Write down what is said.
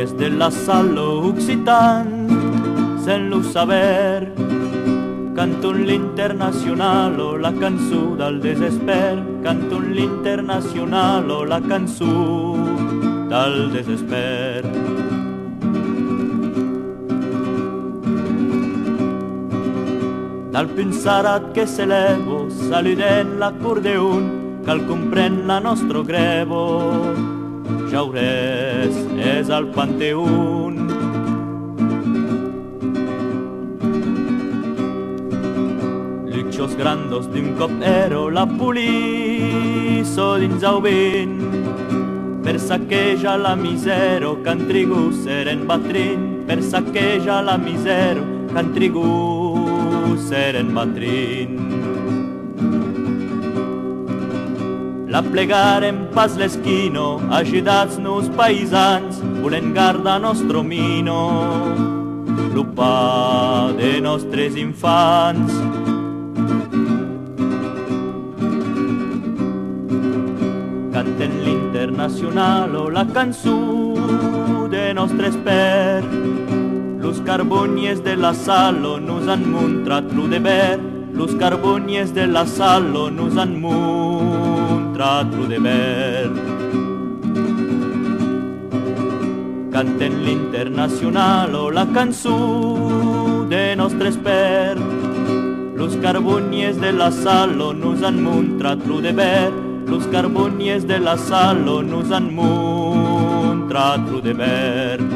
carbonies de la salo occitan, sen-lo saber, canto l'internacional o la cançó del desesper, canto l'internacional o la cançó del desesper. Dal pensarat que s'elevo, saludent l'acordeon, cal comprèn la nostra grevo, Jaurès és al Panteón. Luccios grandos d'un cop ero la poliso dins au vent, per saquejar la misero qu'han trigut seren batrin, per saquejar la misero qu'han trigut seren batrin. La plegarem pas l'esquino, agidats-nos paisans, volent guardar nostro mino, lo pa de nostres infants. Cantem l'internacional o la cançó de nostres per, los carbonies de la salo nos han mostrat lo deber, los carbonies de la salo nos han mostrat lo deber. Cantem l'internacional o la cançó de nostres per, los carbonies de la salo nos han mostrat lo deber, los carbonies de la salo nos han mostrat lo deber.